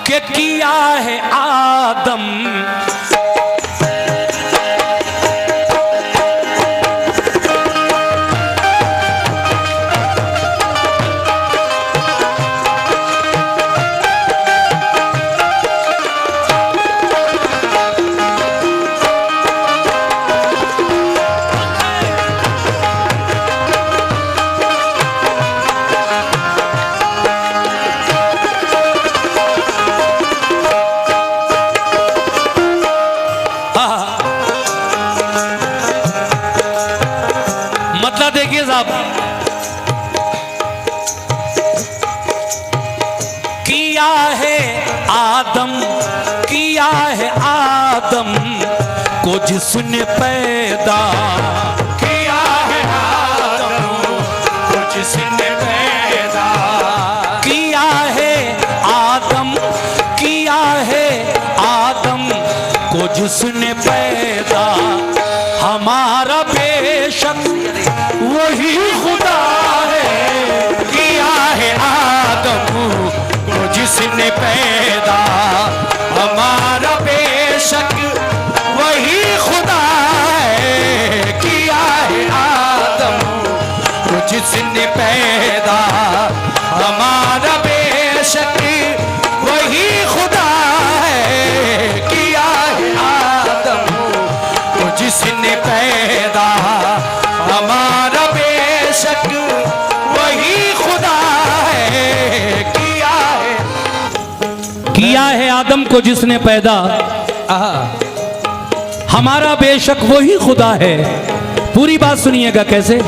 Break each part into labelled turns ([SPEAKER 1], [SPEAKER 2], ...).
[SPEAKER 1] के किया है आदम। मतलब देखिए साहब, किया है आदम, किया है आदम को जिसने पैदा,
[SPEAKER 2] किया है आदम को जिसने पैदा,
[SPEAKER 1] किया है आदम, किया है आदम को जिसने पैदा। हमारा बेशक वही खुदा है,
[SPEAKER 2] किया है आदम को जिसने पैदा, हमारा बेशक वही खुदा है। किया है आदम को जिसने पैदा, हमारा बेशक वही खुदा है। किया है आदम को जिसने पैदा, हमारा बेशक वही खुदा है।
[SPEAKER 1] किया है आदम को जिसने पैदा, हमारा बेशक वही खुदा है। पूरी बात सुनिएगा कैसे।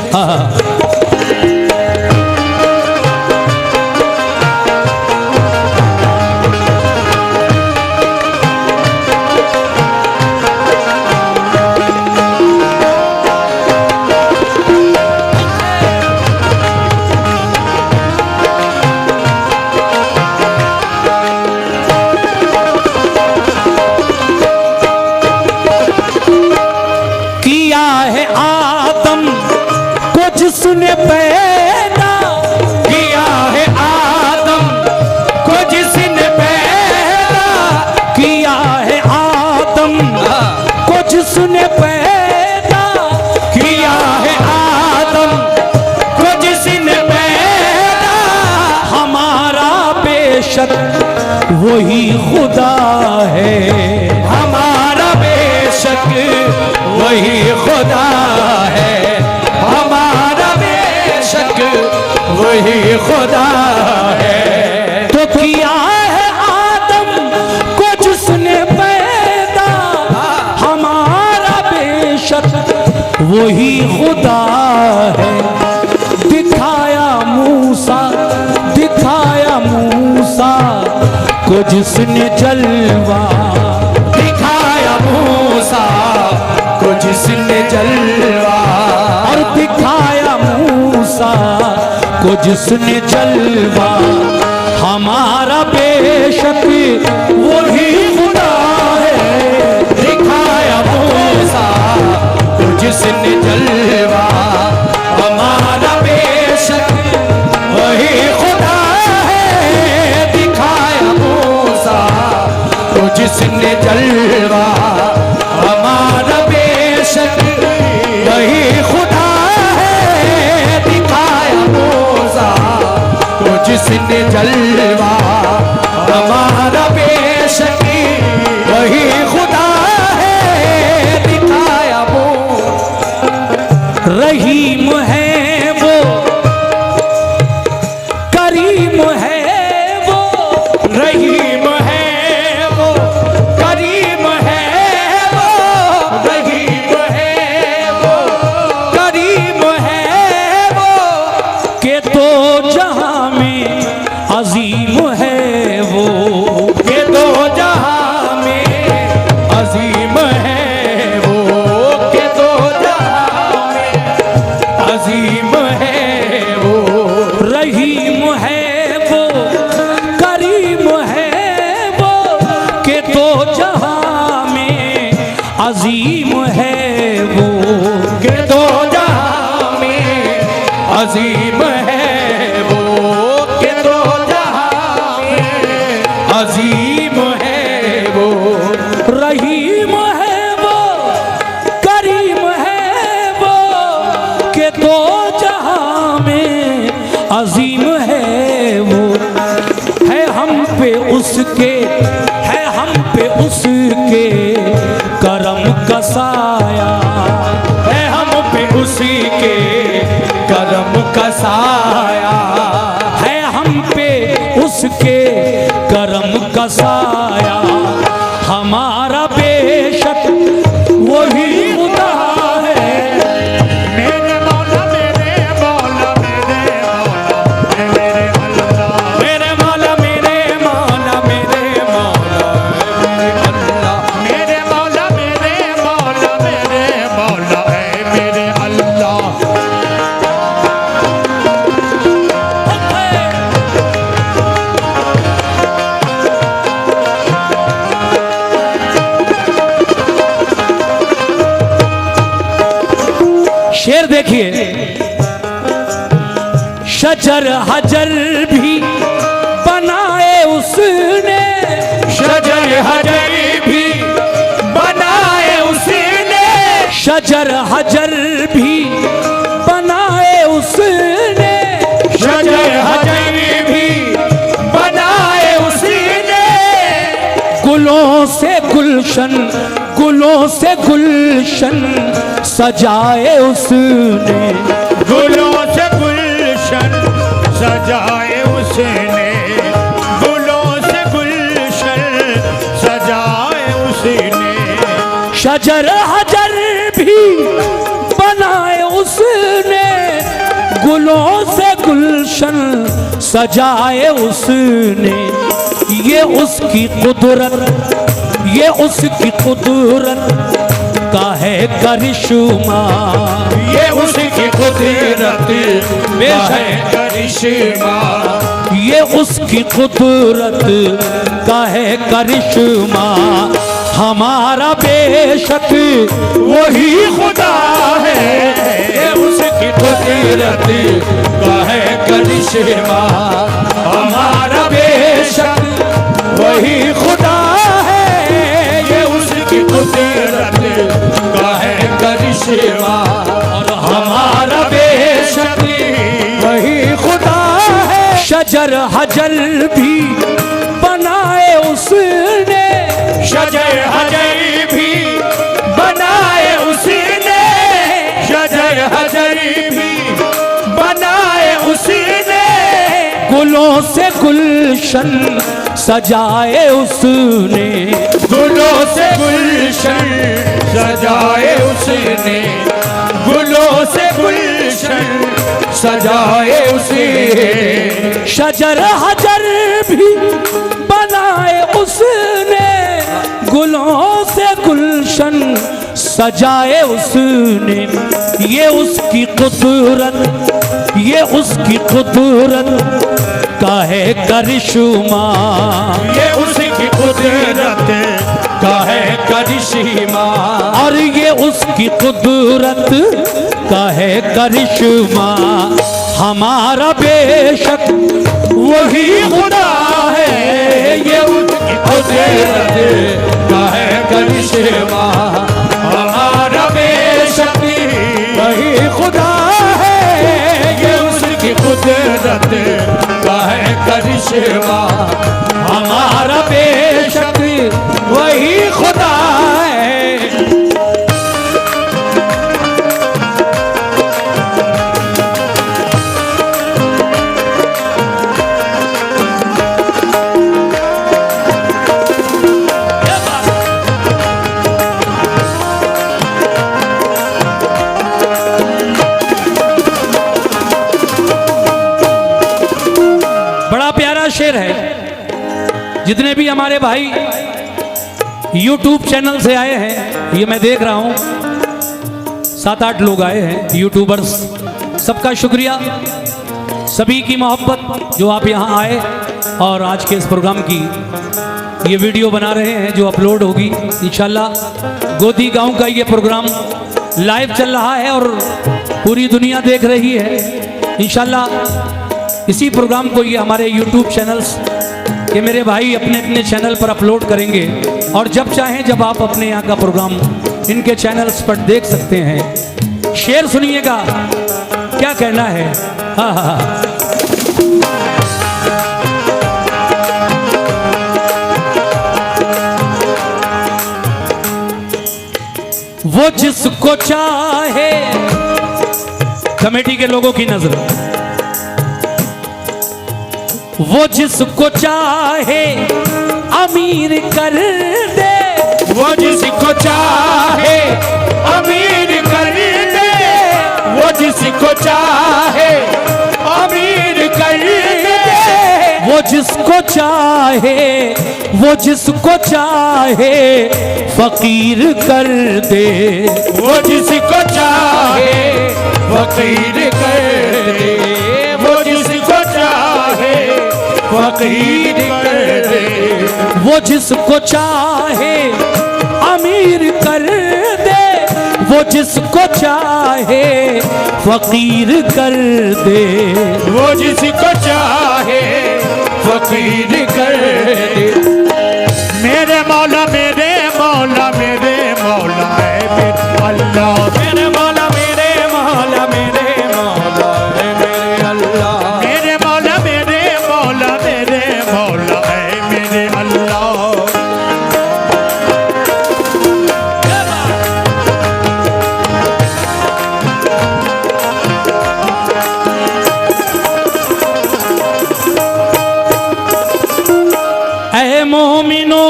[SPEAKER 1] जिसने पैदा,
[SPEAKER 2] किया है आदम को जिसने पैदा,
[SPEAKER 1] किया है आदम को जिसने पैदा,
[SPEAKER 2] किया है आदम को जिसने पैदा,
[SPEAKER 1] हमारा बेशक वही खुदा है।
[SPEAKER 2] हमारा बेशक वही खुदा है, हमारा बेशक वही खुदा है।
[SPEAKER 1] तो किया है आदम को जिसने पैदा, हमारा बेशक वही खुदा है। दिखाया मूसा, दिखाया मूसा को जिसने जलवा,
[SPEAKER 2] दिखाया मूसा को जिसने जलवा,
[SPEAKER 1] और दिखाया मूसा को जिसने जलवा। हमारा बेशक वही खुदा है।
[SPEAKER 2] दिखाया मूसा को जिसने जलवा, हमारा बेशक वही खुदा है। दिखाया मूसा को जिसने जलवा, हमारा बेशक वही खुदा है। दिखाया मूसा को जिसने जलवा, हमारा बेशक वही खुदा है। दिखाया
[SPEAKER 1] रहीम है वो, करीम है वो,
[SPEAKER 2] रहीम है वो, करीम है वो, रहीम है वो, करीम है वो,
[SPEAKER 1] के तो जहां में अजीम है वो,
[SPEAKER 2] के दो जहां में अजीम है वो, के दो जहां में अजीम है वो।
[SPEAKER 1] रहीम है वो, करीम है वो, के तो जहां में अजीम है वो।
[SPEAKER 2] के दो जहां में अजीम है वो, के दो जहां में अजीम
[SPEAKER 1] पे उसके, है हम पे उसके करम का साया,
[SPEAKER 2] है हम पे उसी के करम का साया,
[SPEAKER 1] है हम पे उसके करम का साया। हमारा बेशक वही खुदा है।
[SPEAKER 2] मेरे मौला मेरे मौला मेरे मौला मेरे अल्लाह, मेरे मौला मेरे मौला मेरे मौला मेरे अल्लाह, मेरे मौला मेरे मौला मेरे मौला है मेरे अल्लाह।
[SPEAKER 1] शेर देखिए, शजर हजर भी बनाए उसने,
[SPEAKER 2] शजर हजर भी बनाए उसने,
[SPEAKER 1] शजर हजर भी बनाए उसने,
[SPEAKER 2] शजर हजर भी बनाए उसने,
[SPEAKER 1] गुलों से गुलशन, गुलों से गुलशन सजाए उसने,
[SPEAKER 2] गुलों से गुलशन सजाए उसने, गुलों से गुलशन सजाए उसने,
[SPEAKER 1] शजर हजर भी बनाए उसने, गुलों से गुलशन सजाए उसने। ये उसकी कुदरत, ये उसकी कुदरत का है करिश्मा,
[SPEAKER 2] ये उसकी कुदरत का है करिश्मा,
[SPEAKER 1] ये उसकी कुदरत का है करिश्मा। हमारा बेशक
[SPEAKER 2] वही खुदा है, ये उसकी कुदरत का है करिश्मा। हमारा बेशक वही खुदा है, ये उसकी कुदरत का है करिश्मा।
[SPEAKER 1] और
[SPEAKER 2] हमारा बेशक वही खुदा है।
[SPEAKER 1] शजर हजर भी बनाए उसने,
[SPEAKER 2] शजर हजर भी बनाए उसने, शजर हजर भी बनाए उसने,
[SPEAKER 1] गुलों से गुलशन सजाए उसने,
[SPEAKER 2] गुलों से गुलशन सजाए उसने, गुलों से गुलशन सजाए उसने।
[SPEAKER 1] शजर हजर भी बनाए उसने, गुलों से गुलशन सजाए उसने। ये उसकी कुदरत, ये उसकी कुदरत का है करिश्मा,
[SPEAKER 2] ये उसकी कुदरत का है करिश्मा,
[SPEAKER 1] और ये उसकी कुदरत का है करिश्मा। हमारा बेशक वही खुदा है,
[SPEAKER 2] ये उसकी कुदरत का है करिश्मा। हमारा बेशक वही खुदा है, ये उसकी कुदरत का है करिश्मा। हमारा बेशक वही खुदा है।
[SPEAKER 1] बड़ा प्यारा शेर है। जितने भी हमारे भाई YouTube चैनल से आए हैं, ये मैं देख रहा हूँ 7-8 लोग आए हैं यूट्यूबर्स, सबका शुक्रिया, सभी की मोहब्बत जो आप यहाँ आए और आज के इस प्रोग्राम की ये वीडियो बना रहे हैं जो अपलोड होगी इंशाल्लाह। गोदी गांव का ये प्रोग्राम लाइव चल रहा है और पूरी दुनिया देख रही है इंशाल्लाह। इसी प्रोग्राम को ये हमारे YouTube चैनल्स के मेरे भाई अपने अपने चैनल पर अपलोड करेंगे और जब चाहें जब आप अपने यहाँ का प्रोग्राम इनके चैनल्स पर देख सकते हैं। शेर सुनिएगा, क्या कहना है। हाँ हाँ हाँ। वो जिसको चाहे, कमेटी के लोगों की नजर, वो जिसको चाहे अमीर कर दे,
[SPEAKER 2] वो जिसको चाहे अमीर कर दे, वो जिसको चाहे अमीर कर दे,
[SPEAKER 1] वो जिसको चाहे, वो जिसको चाहे फकीर कर दे,
[SPEAKER 2] वो जिसको चाहे फकीर कर दे, वो जिसको चाहे फकीर कर दे,
[SPEAKER 1] वो जिसको चाहे अमीर कर दे, वो जिसको चाहे फकीर कर दे,
[SPEAKER 2] वो जिसको चाहे फकीर कर दे। मेरे मौला मेरे मौला मेरे मौला है मेरे अल्लाह, मेरे मौला मेरे मौला मेरे मौला है मेरे अल्लाह, मेरे मौला मेरे मौला मेरे मौला है मेरे अल्लाह।
[SPEAKER 1] ऐ मोमिनो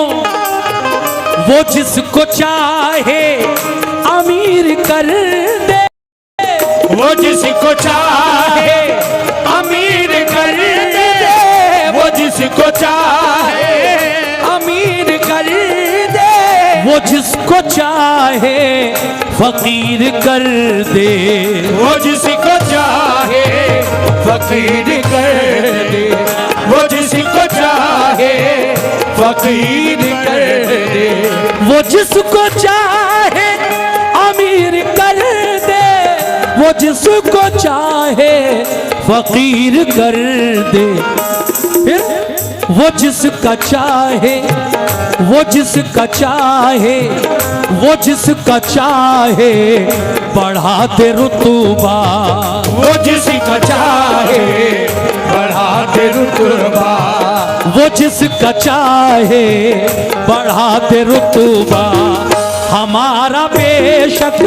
[SPEAKER 1] वो जिसको चाहे अमीर कर दे,
[SPEAKER 2] वो जिसको चाहे अमीर कर दे, वो जिसको चाहे
[SPEAKER 1] अमीर कर दे, वो जिसको चाहे फकीर कर दे,
[SPEAKER 2] वो जिसको चाहे फकीर कर दे, वो जिसको चाहे फकीर कर दे,
[SPEAKER 1] वो जिसको चाहे अमीर कर दे, वो जिसको चाहे फकीर कर दे, फिर वो जिसका चाहे, वो जिसका चाहे, वो जिसका चाहे बढ़ा दे रुतबा,
[SPEAKER 2] वो जिसका चाहे बढ़ा दे रुतबा,
[SPEAKER 1] वो जिसका चाहे बढ़ा दे रुतबा, हमारा बेशक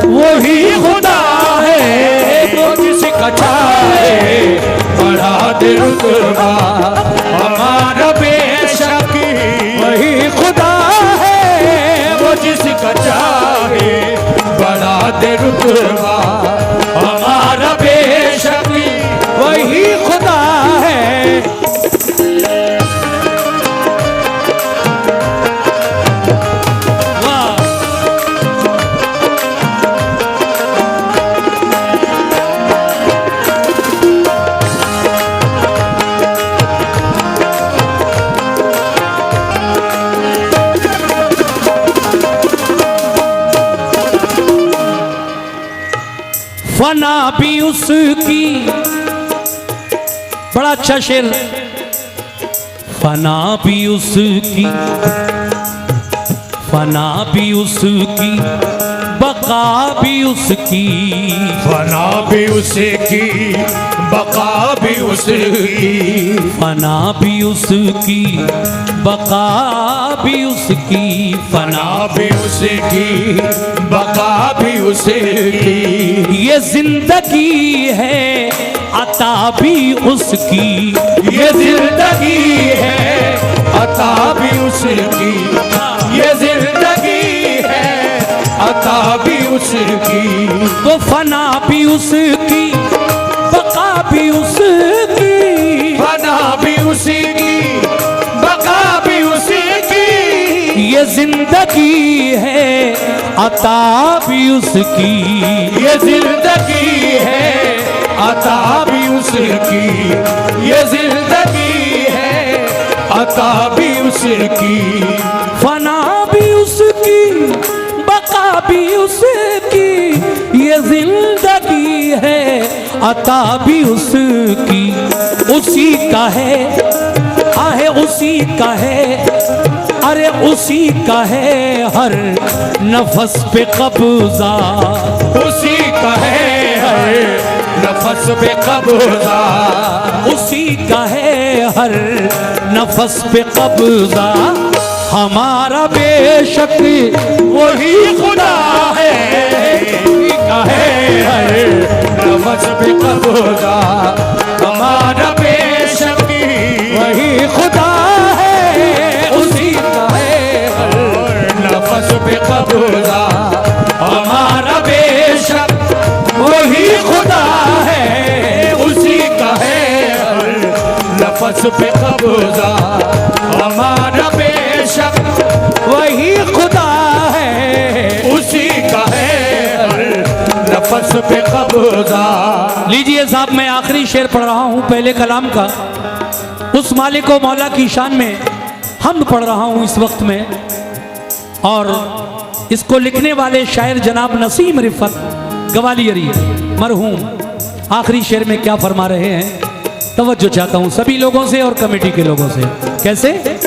[SPEAKER 1] वही खुदा है,
[SPEAKER 2] वो जिसका चाहे बढ़ा दे रुतबा, हमारा बेशक
[SPEAKER 1] वही खुदा है,
[SPEAKER 2] वो जिसका चाहे बढ़ा दे रुतबा, हमारा बेशक
[SPEAKER 1] वही खुदा है। वाह, फना भी उसकी, बड़ा अच्छा शेर, फना भी उसकी, फना भी उसकी, बका भी उसकी,
[SPEAKER 2] फना भी उसकी बका भी उसकी,
[SPEAKER 1] फना भी उसकी, बका भी उसकी, फना
[SPEAKER 2] फना भी उसकी बका भी उसकी,
[SPEAKER 1] ये जिंदगी है अता भी उसकी,
[SPEAKER 2] ये जिंदगी है अता भी उसकी, ये जिंदगी है अता भी उसकी,
[SPEAKER 1] तो फना भी उसकी, बका भी उसकी,
[SPEAKER 2] फना भी उसकी बका भी उसकी,
[SPEAKER 1] ये जिंदगी है अता भी उसकी,
[SPEAKER 2] ये जिंदगी है अता भी उसकी, ये जिंदगी है अता भी उसकी,
[SPEAKER 1] फना भी उसकी, बका भी उसकी, ये जिंदगी है अता भी उसकी, उसी का है आहे उसी का है, अरे उसी का है हर नफस पे कब्जा,
[SPEAKER 2] उसी का है हर नफस पे कब्जा,
[SPEAKER 1] उसी का है हर नफस पे कब्जा, हमारा बेशक वही खुदा है,
[SPEAKER 2] कहे हर लफ्ज़ पे कब्ज़ा, हमारा बेशक
[SPEAKER 1] वही खुदा है, उसी का है
[SPEAKER 2] हर लफ्ज़ पे कब्ज़ा, हमारा बेशक
[SPEAKER 1] वही खुदा है,
[SPEAKER 2] उसी का है हर लफ्ज़ पे कब्ज़ा, हमारा बेशक
[SPEAKER 1] वही खुदा है।
[SPEAKER 2] उसी का है हर लफ्ज़ पे कब्ज़ा।
[SPEAKER 1] लीजिए साहब, मैं आखिरी शेर पढ़ रहा हूँ पहले कलाम का। उस मालिक व मौला की शान में हम पढ़ रहा हूँ इस वक्त में, और इसको लिखने वाले शायर जनाब नसीम रिफत ग्वालियरी मरहूम आखिरी शेर में क्या फरमा रहे हैं, तवज्जो चाहता हूँ सभी लोगों से और कमेटी के लोगों से। कैसे?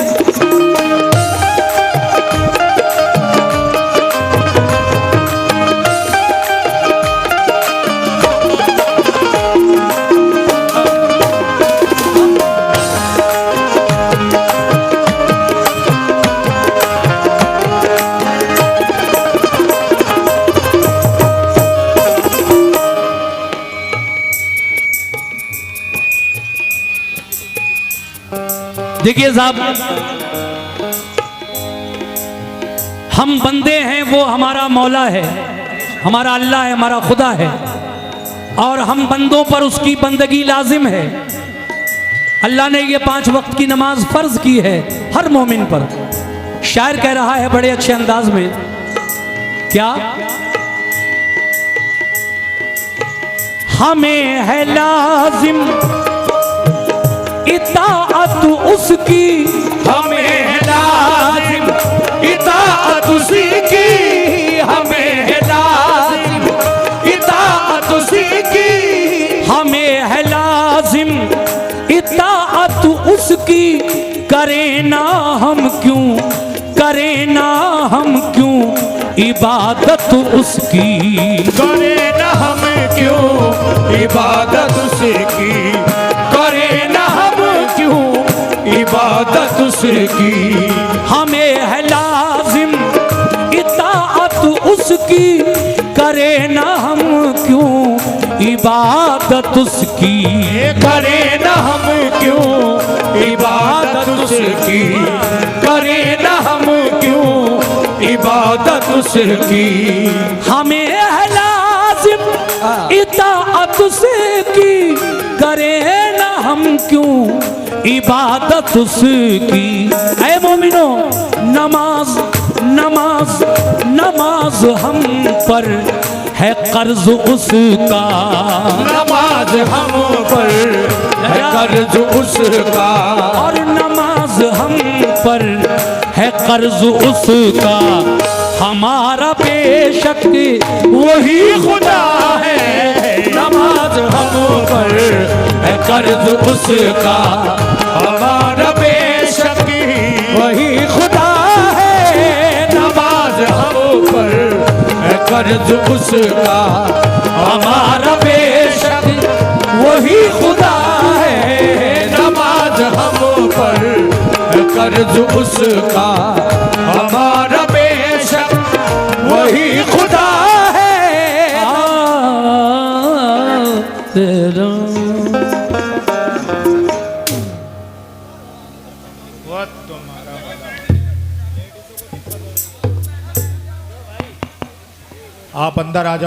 [SPEAKER 1] देखिए साहब, हम बंदे हैं, वो हमारा मौला है, हमारा अल्लाह है, हमारा खुदा है, और हम बंदों पर उसकी बंदगी लाजिम है। अल्लाह ने ये 5 वक्त की नमाज फर्ज की है हर मोमिन पर। शायर कह रहा है बड़े अच्छे अंदाज में, क्या? हमें है लाजिम इताअत उसकी,
[SPEAKER 2] हमें है लाजिम इताअत उसकी, हमें है लाजिम इताअत उसकी,
[SPEAKER 1] हमें है लाजिम इताअत उसकी, करें ना हम क्यों, करें ना हम क्यों इबादत उसकी,
[SPEAKER 2] करें ना हम क्यों इबादत उसकी, करें ना हम क्यों इबादत उसकी,
[SPEAKER 1] हमें है लाजिम इताअत उसकी, करें ना हम क्यों इबादत उसकी,
[SPEAKER 2] करें ना हम क्यों इबादत उसकी, करें ना हम क्यों इबादत उसकी,
[SPEAKER 1] हमें है लाजिम इताअत उसकी, करें ना हम क्यों इबादत उसकी। ऐ मोमिनो, नमाज नमाज नमाज हम पर है कर्ज उसका,
[SPEAKER 2] नमाज हम पर है कर्ज उसका,
[SPEAKER 1] और नमाज हम पर है कर्ज उसका, हमारा बेशक वही खुदा है,
[SPEAKER 2] नमाज हम पर है कर्ज उसका, हमारा बेशक
[SPEAKER 1] वही खुदा है,
[SPEAKER 2] नमाज हम पर है कर्ज उसका, हमारा बेशक
[SPEAKER 1] वही खुदा है,
[SPEAKER 2] नमाज हम पर है कर्ज उसका, हमारा बेशक वही खुदा है। आप अंदर आ जाओ।